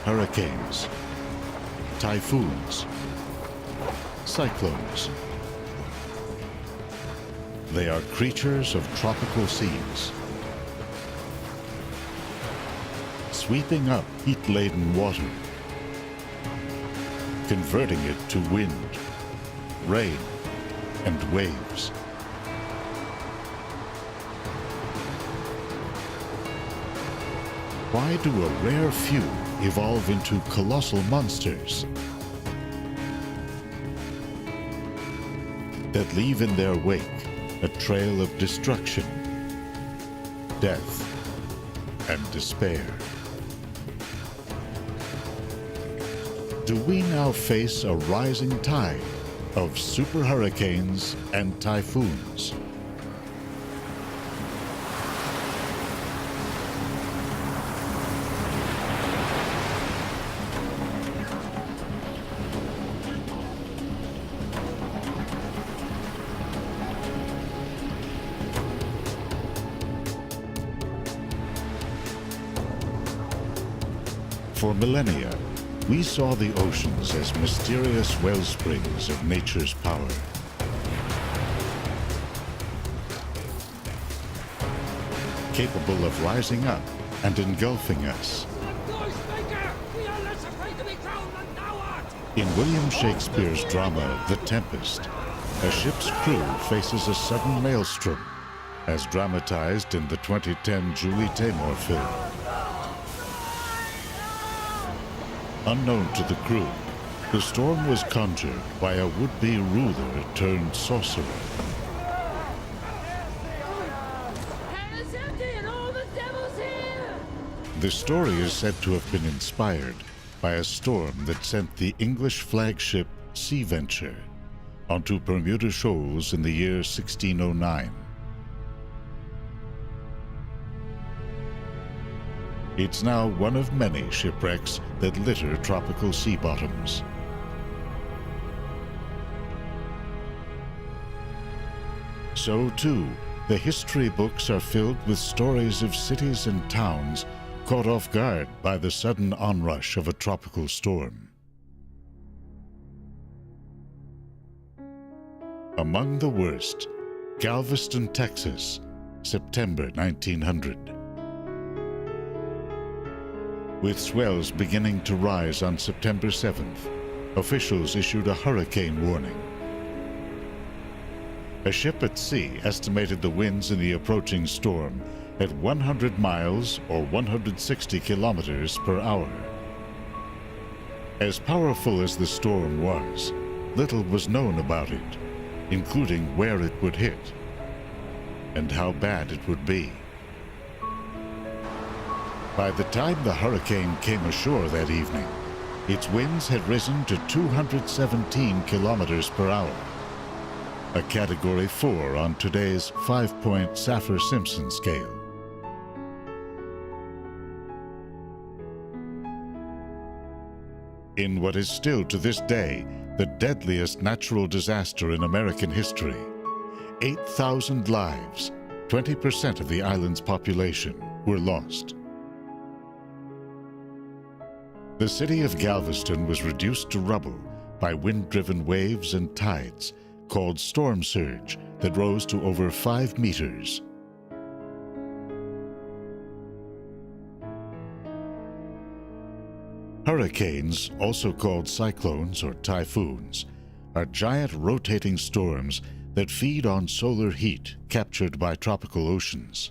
hurricanes, typhoons, cyclones. They are creatures of tropical seas, sweeping up heat-laden water, converting it to wind, rain, and waves. Why do a rare few evolve into colossal monsters that leave in their wake a trail of destruction, death, and despair? Do we now face a rising tide of super hurricanes and typhoons? For millennia, we saw the oceans as mysterious wellsprings of nature's power. Capable of rising up and engulfing us. In William Shakespeare's drama, The Tempest, a ship's crew faces a sudden maelstrom, as dramatized in the 2010 Julie Taymor film. Unknown to the crew, the storm was conjured by a would-be ruler turned sorcerer. Hell's empty and all the devil's here! The story is said to have been inspired by a storm that sent the English flagship Sea Venture onto Bermuda Shoals in the year 1609. It's now one of many shipwrecks that litter tropical sea bottoms. So too, the history books are filled with stories of cities and towns caught off guard by the sudden onrush of a tropical storm. Among the worst, Galveston, Texas, September 1900. With swells beginning to rise on September 7th, officials issued a hurricane warning. A ship at sea estimated the winds in the approaching storm at 100 miles or 160 kilometers per hour. As powerful as the storm was, little was known about it, including where it would hit and how bad it would be. By the time the hurricane came ashore that evening, its winds had risen to 217 kilometers per hour, a Category 4 on today's 5-point Saffir-Simpson scale. In what is still to this day the deadliest natural disaster in American history, 8,000 lives, 20% of the island's population, were lost. The city of Galveston was reduced to rubble by wind-driven waves and tides called storm surge that rose to over 5 meters. Hurricanes, also called cyclones or typhoons, are giant rotating storms that feed on solar heat captured by tropical oceans.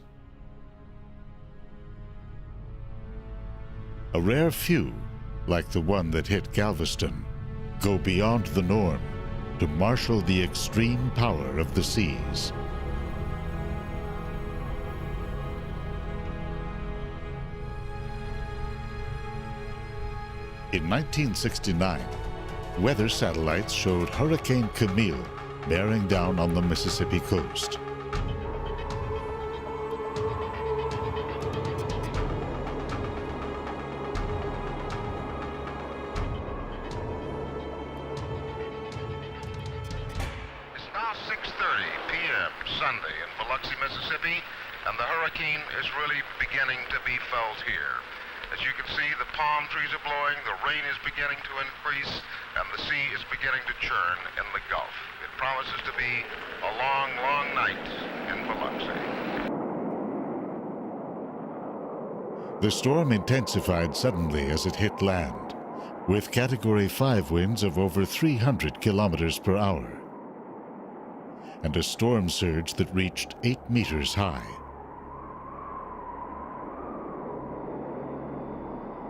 A rare few, like the one that hit Galveston, go beyond the norm to marshal the extreme power of the seas. In 1969, weather satellites showed Hurricane Camille bearing down on the Mississippi coast. Sunday in Biloxi, Mississippi, and the hurricane is really beginning to be felt here. As you can see, the palm trees are blowing, the rain is beginning to increase, and the sea is beginning to churn in the Gulf. It promises to be a long, long night in Biloxi. The storm intensified suddenly as it hit land, with Category 5 winds of over 300 kilometers per hour, and a storm surge that reached 8 meters high.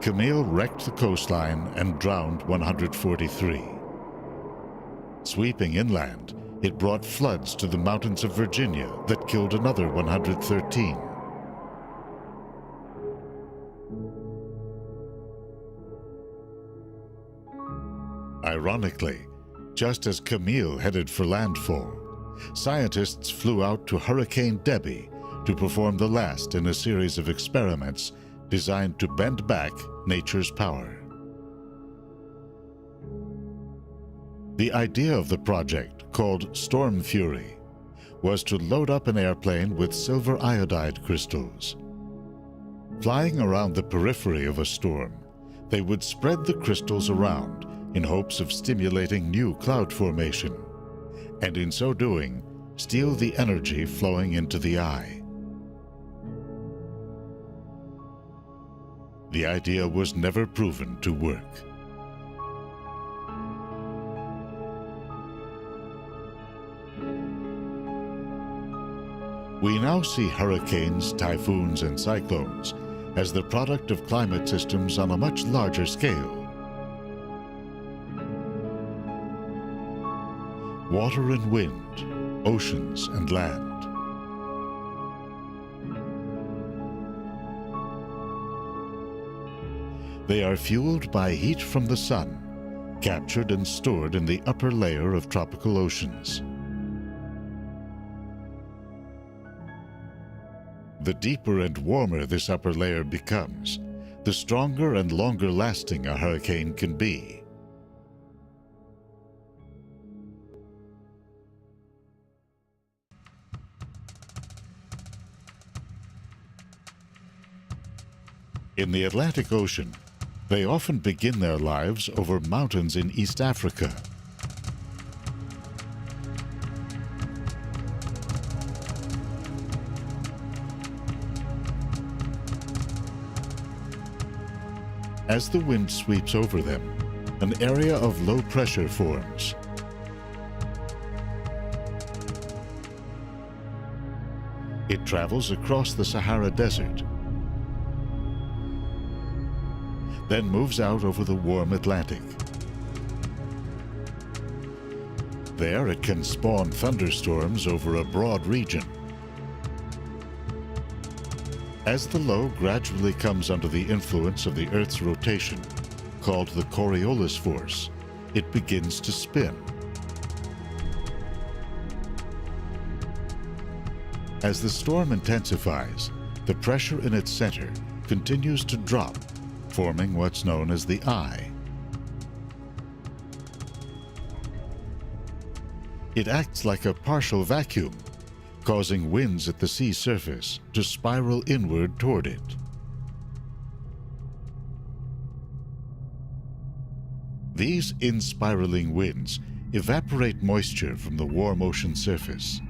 Camille wrecked the coastline and drowned 143. Sweeping inland, it brought floods to the mountains of Virginia that killed another 113. Ironically, just as Camille headed for landfall, scientists flew out to Hurricane Debbie to perform the last in a series of experiments designed to bend back nature's power. The idea of the project, called Storm Fury, was to load up an airplane with silver iodide crystals. Flying around the periphery of a storm, they would spread the crystals around in hopes of stimulating new cloud formation, and in so doing, steal the energy flowing into the eye. The idea was never proven to work. We now see hurricanes, typhoons, and cyclones as the product of climate systems on a much larger scale. Water and wind, oceans and land. They are fueled by heat from the sun, captured and stored in the upper layer of tropical oceans. The deeper and warmer this upper layer becomes, the stronger and longer lasting a hurricane can be. In the Atlantic Ocean, they often begin their lives over mountains in East Africa. As the wind sweeps over them, an area of low pressure forms. It travels across the Sahara Desert, then moves out over the warm Atlantic. There it can spawn thunderstorms over a broad region. As the low gradually comes under the influence of the Earth's rotation, called the Coriolis force, it begins to spin. As the storm intensifies, the pressure in its center continues to drop, forming what's known as the eye. It acts like a partial vacuum, causing winds at the sea surface to spiral inward toward it. These in-spiraling winds evaporate moisture from the warm ocean surface.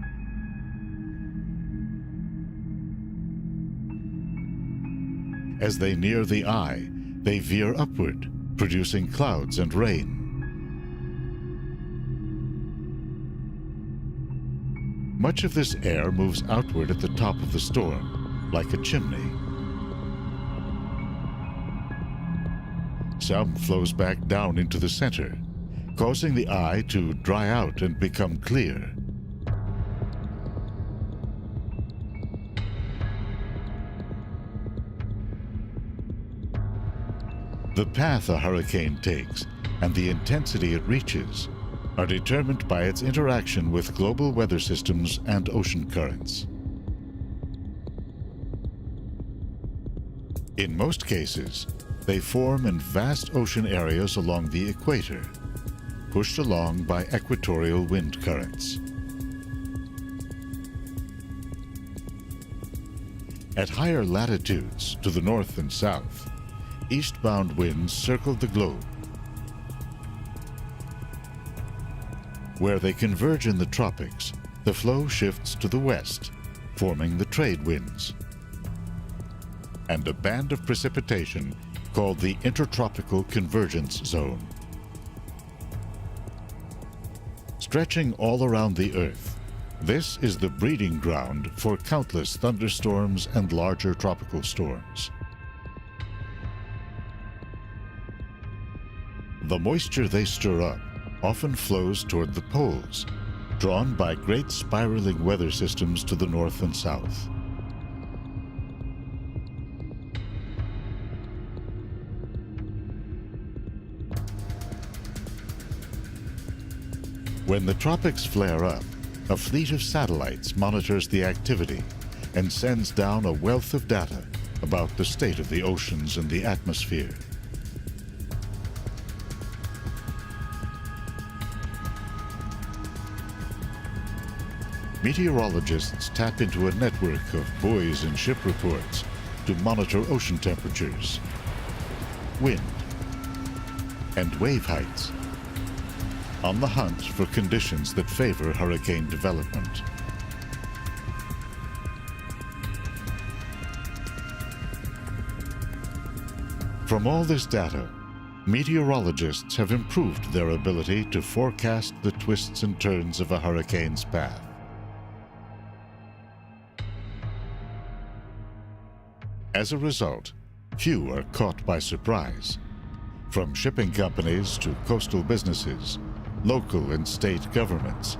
As they near the eye, they veer upward, producing clouds and rain. Much of this air moves outward at the top of the storm, like a chimney. Some flows back down into the center, causing the eye to dry out and become clear. The path a hurricane takes and the intensity it reaches are determined by its interaction with global weather systems and ocean currents. In most cases, they form in vast ocean areas along the equator, pushed along by equatorial wind currents. At higher latitudes to the north and south, eastbound winds circled the globe. Where they converge in the tropics, the flow shifts to the west, forming the trade winds. And a band of precipitation called the Intertropical Convergence Zone. Stretching all around the Earth, this is the breeding ground for countless thunderstorms and larger tropical storms. The moisture they stir up often flows toward the poles, drawn by great spiraling weather systems to the north and south. When the tropics flare up, a fleet of satellites monitors the activity and sends down a wealth of data about the state of the oceans and the atmosphere. Meteorologists tap into a network of buoys and ship reports to monitor ocean temperatures, wind, and wave heights, on the hunt for conditions that favor hurricane development. From all this data, meteorologists have improved their ability to forecast the twists and turns of a hurricane's path. As a result, few are caught by surprise, from shipping companies to coastal businesses, local and state governments,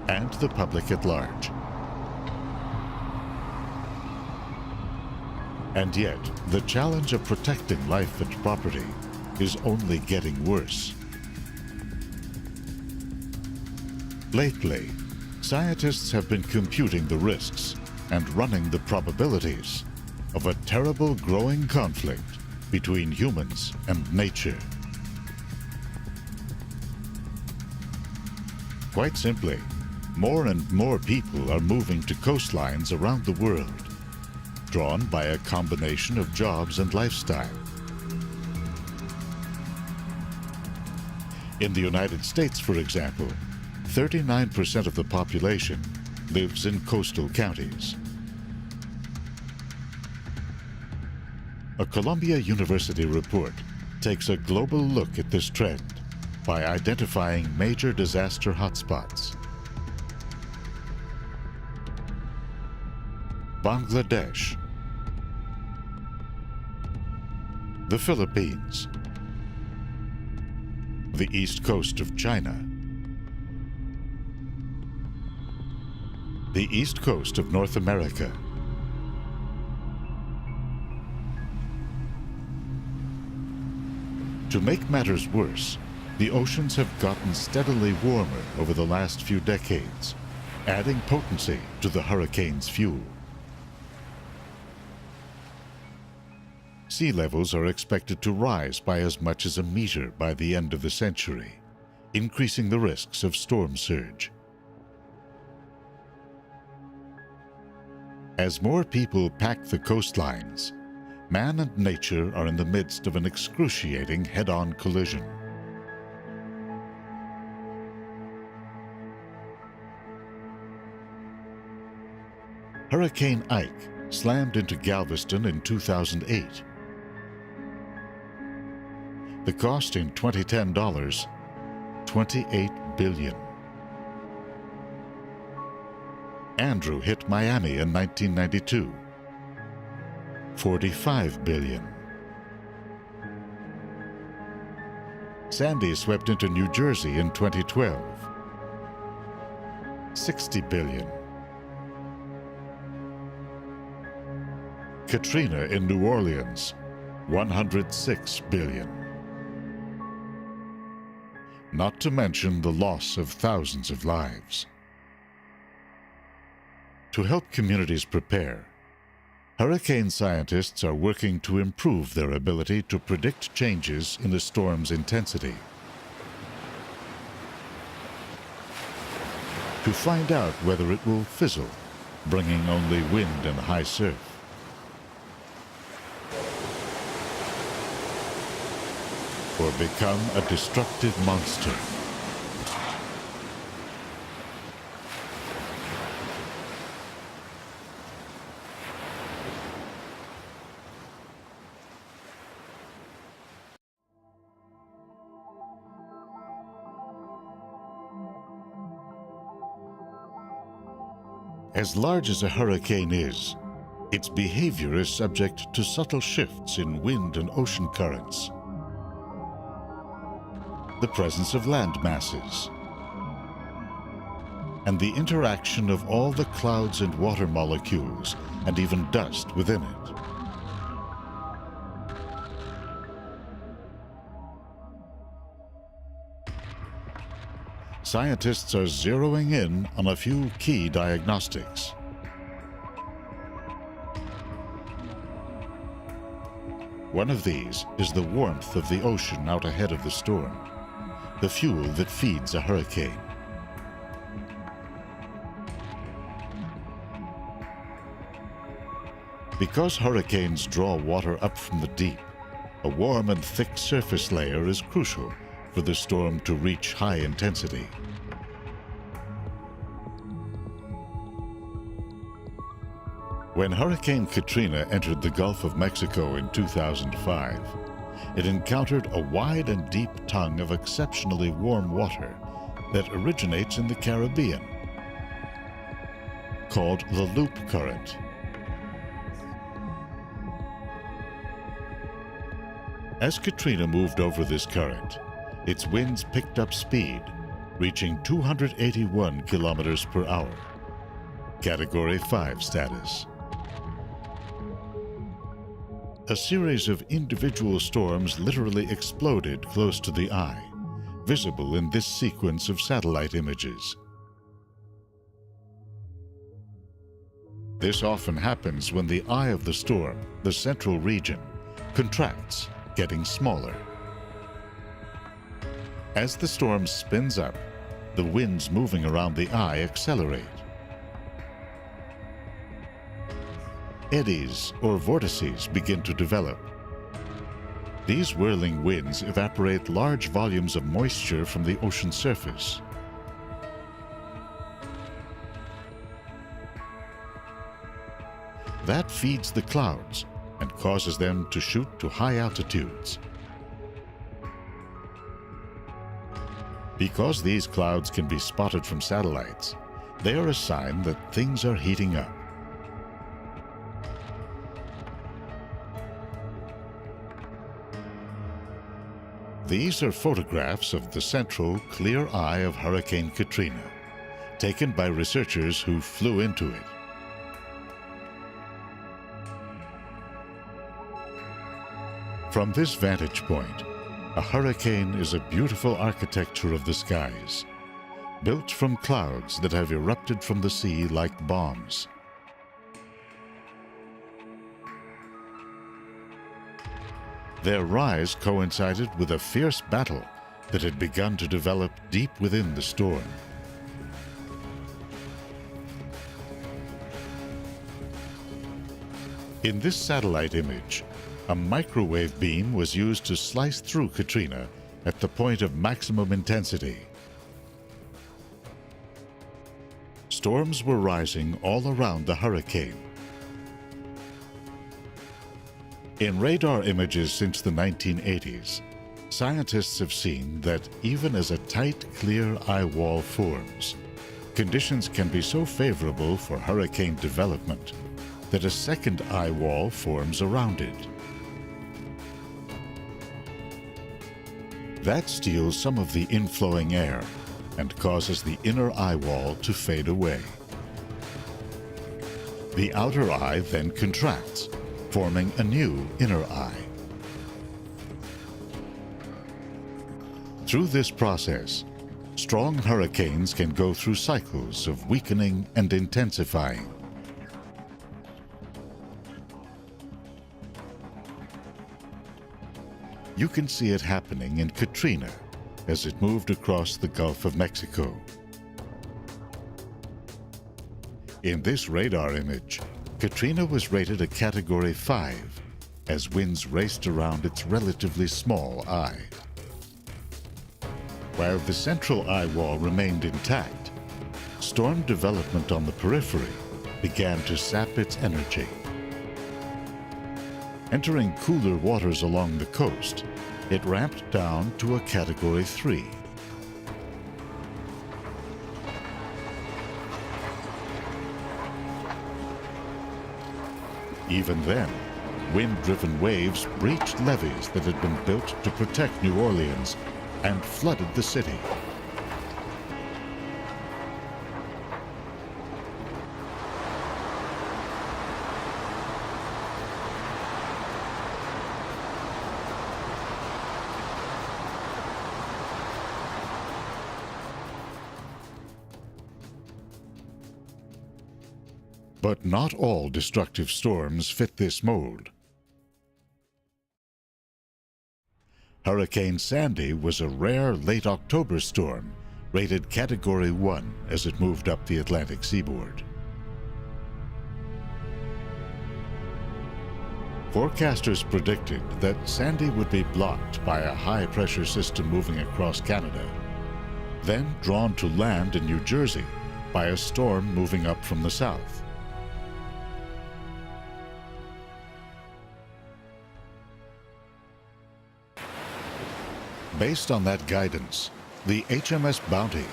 and the public at large. And yet, the challenge of protecting life and property is only getting worse. Lately, scientists have been computing the risks and running the probabilities of a terrible growing conflict between humans and nature. Quite simply, more and more people are moving to coastlines around the world, drawn by a combination of jobs and lifestyle. In the United States, for example, 39% of the population lives in coastal counties. A Columbia University report takes a global look at this trend by identifying major disaster hotspots. Bangladesh, the Philippines, the east coast of China, the east coast of North America, to make matters worse, the oceans have gotten steadily warmer over the last few decades, adding potency to the hurricane's fuel. Sea levels are expected to rise by as much as a meter by the end of the century, increasing the risks of storm surge. As more people pack the coastlines, man and nature are in the midst of an excruciating head-on collision. Hurricane Ike slammed into Galveston in 2008. The cost in 2010 dollars, $28 billion. Andrew hit Miami in 1992. $45 billion. Sandy swept into New Jersey in 2012. $60 billion. Katrina in New Orleans, $106 billion. Not to mention the loss of thousands of lives. To help communities prepare, hurricane scientists are working to improve their ability to predict changes in a storm's intensity. To find out whether it will fizzle, bringing only wind and high surf. or become a destructive monster. As large as a hurricane is, its behavior is subject to subtle shifts in wind and ocean currents, the presence of land masses, and the interaction of all the clouds and water molecules and even dust within it. Scientists are zeroing in on a few key diagnostics. One of these is the warmth of the ocean out ahead of the storm, the fuel that feeds a hurricane. Because hurricanes draw water up from the deep, a warm and thick surface layer is crucial for the storm to reach high intensity. When Hurricane Katrina entered the Gulf of Mexico in 2005, it encountered a wide and deep tongue of exceptionally warm water that originates in the Caribbean, called the Loop Current. As Katrina moved over this current, its winds picked up speed, reaching 281 kilometers per hour, Category 5 status. A series of individual storms literally exploded close to the eye, visible in this sequence of satellite images. This often happens when the eye of the storm, the central region, contracts, getting smaller. As the storm spins up, the winds moving around the eye accelerate. Eddies or vortices begin to develop. These whirling winds evaporate large volumes of moisture from the ocean surface. That feeds the clouds and causes them to shoot to high altitudes. Because these clouds can be spotted from satellites, they are a sign that things are heating up. These are photographs of the central, clear eye of Hurricane Katrina, taken by researchers who flew into it. From this vantage point, a hurricane is a beautiful architecture of the skies, built from clouds that have erupted from the sea like bombs. Their rise coincided with a fierce battle that had begun to develop deep within the storm. In this satellite image, a microwave beam was used to slice through Katrina at the point of maximum intensity. Storms were rising all around the hurricane. In radar images since the 1980s, scientists have seen that even as a tight, clear eye wall forms, conditions can be so favorable for hurricane development that a second eye wall forms around it. That steals some of the inflowing air and causes the inner eye wall to fade away. The outer eye then contracts, forming a new inner eye. Through this process, strong hurricanes can go through cycles of weakening and intensifying. You can see it happening in Katrina as it moved across the Gulf of Mexico. In this radar image, Katrina was rated a Category 5 as winds raced around its relatively small eye. While the central eye wall remained intact, storm development on the periphery began to sap its energy. Entering cooler waters along the coast, it ramped down to a Category 3. Even then, wind-driven waves breached levees that had been built to protect New Orleans and flooded the city. But not all destructive storms fit this mold. Hurricane Sandy was a rare late October storm, rated Category 1 as it moved up the Atlantic seaboard. Forecasters predicted that Sandy would be blocked by a high-pressure system moving across Canada, then drawn to land in New Jersey by a storm moving up from the south. Based on that guidance, the HMS Bounty,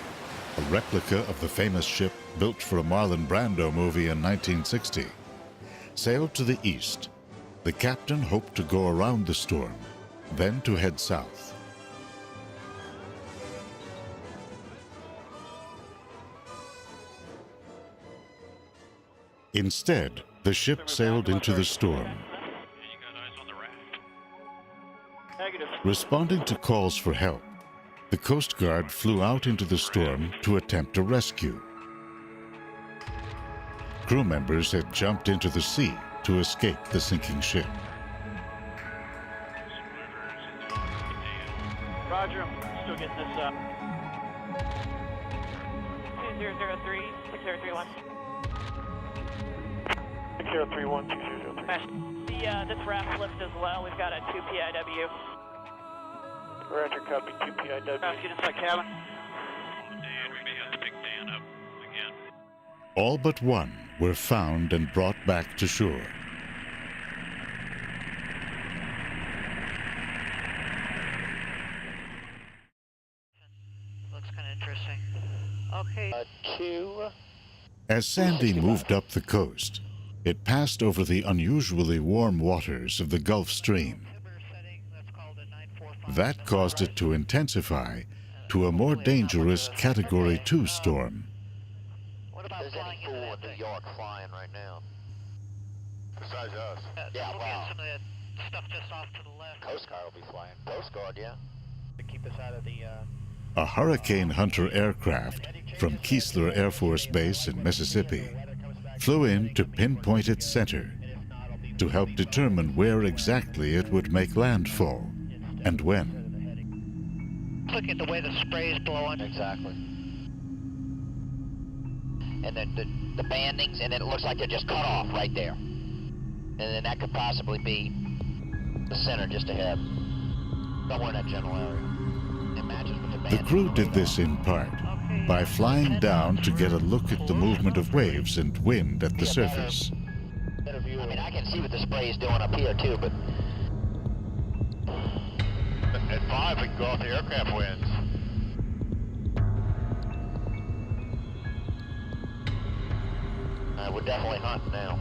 a replica of the famous ship built for a Marlon Brando movie in 1960, sailed to the east. The captain hoped to go around the storm, then to head south. Instead, the ship sailed into the storm. Responding to calls for help, the Coast Guard flew out into the storm to attempt a rescue. Crew members had jumped into the sea to escape the sinking ship. Roger, I'm still getting this up. 2003, 6031. 6031, 2003. This raft lift as well. We've got a 2 PIW. Roger, copy, 2 PIW. Get inside cabin. Dan, we may have to pick Dan up again. All but one were found and brought back to shore. Looks kind of interesting. Okay. 2. As Sandy moved up the coast, it passed over the unusually warm waters of the Gulf Stream. That caused it to intensify to a more dangerous Category 2 storm. What about flying into that New thing? York flying right now. Besides us. Yeah, Look wow. at some of that stuff just off to the left. Coast Guard will be flying. Coast Guard, yeah. To keep us out of the, A Hurricane Hunter aircraft from Keesler Air Force Base in Mississippi flew in to pinpoint its center to help determine where exactly it would make landfall and when. Look at the way the spray's blowing. Exactly. And the bandings, and it looks like they're just cut off right there. And then that could possibly be the center just ahead. Somewhere in that general area. Imagine with the The bandings crew did going this in part by flying down to get a look at the movement of waves and wind at the surface. I mean, I can see what the spray is doing up here too, but at 5 we can go off the aircraft winds. We're definitely hunting now.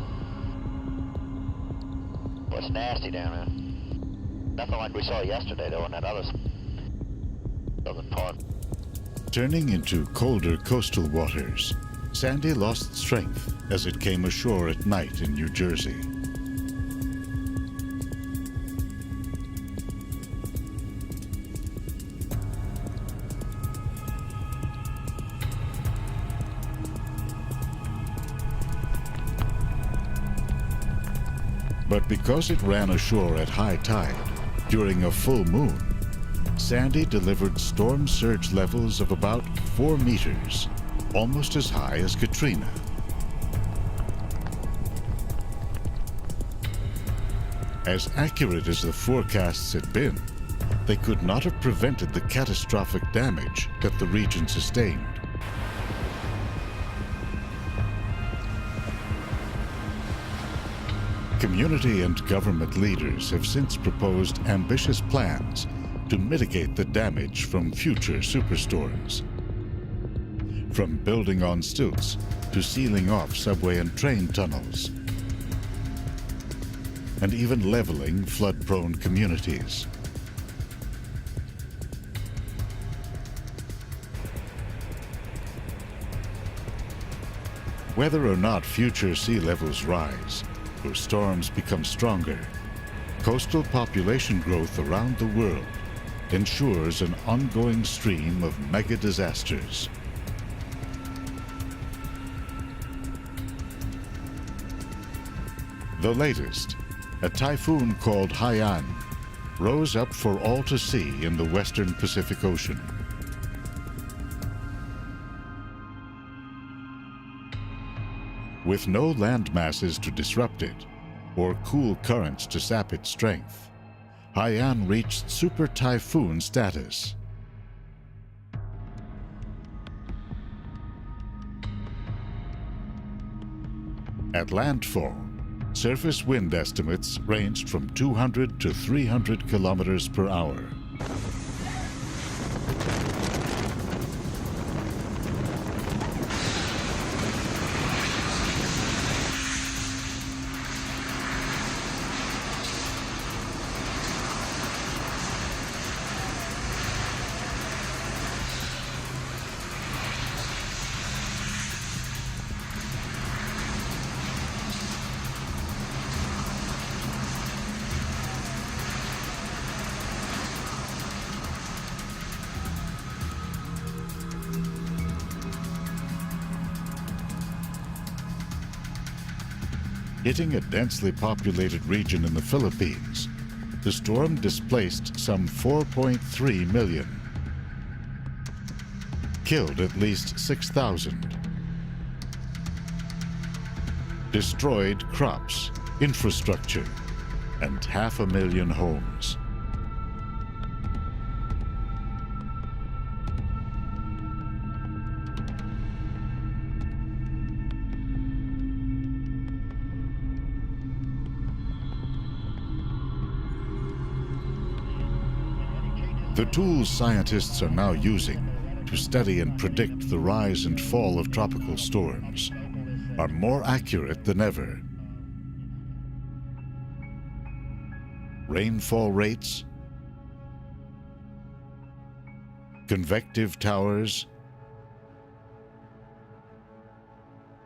Well, it's nasty down there. Nothing like we saw yesterday though in that other southern part. Turning into colder coastal waters, Sandy lost strength as it came ashore at night in New Jersey. But because it ran ashore at high tide during a full moon, Sandy delivered storm surge levels of about 4 meters, almost as high as Katrina. As accurate as the forecasts had been, they could not have prevented the catastrophic damage that the region sustained. Community and government leaders have since proposed ambitious plans to mitigate the damage from future superstorms. From building on stilts to sealing off subway and train tunnels, and even leveling flood-prone communities. Whether or not future sea levels rise or storms become stronger, coastal population growth around the world ensures an ongoing stream of mega disasters. The latest, a typhoon called Haiyan, rose up for all to see in the western Pacific Ocean. With no land masses to disrupt it, or cool currents to sap its strength, Haiyan reached super typhoon status. At landfall, surface wind estimates ranged from 200 to 300 kilometers per hour. Hitting a densely populated region in the Philippines, the storm displaced some 4.3 million, killed at least 6,000, destroyed crops, infrastructure, and 500,000 homes. The tools scientists are now using to study and predict the rise and fall of tropical storms are more accurate than ever. Rainfall rates, convective towers,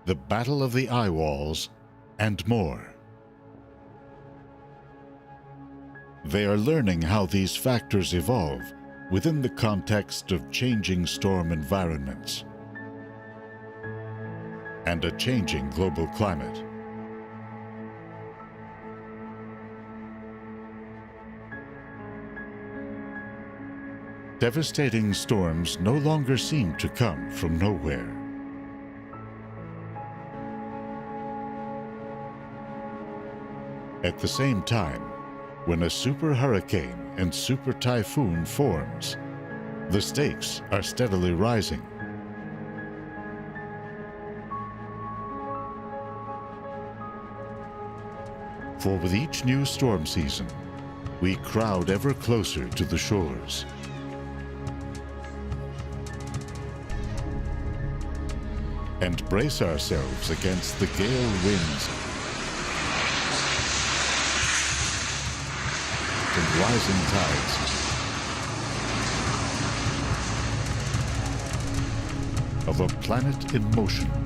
the battle of the eye walls, and more. They are learning how these factors evolve within the context of changing storm environments and a changing global climate. Devastating storms no longer seem to come from nowhere. At the same time, when a super hurricane and super typhoon forms, the stakes are steadily rising. For with each new storm season, we crowd ever closer to the shores. And brace ourselves against the gale winds and rising tides. Of a planet in motion.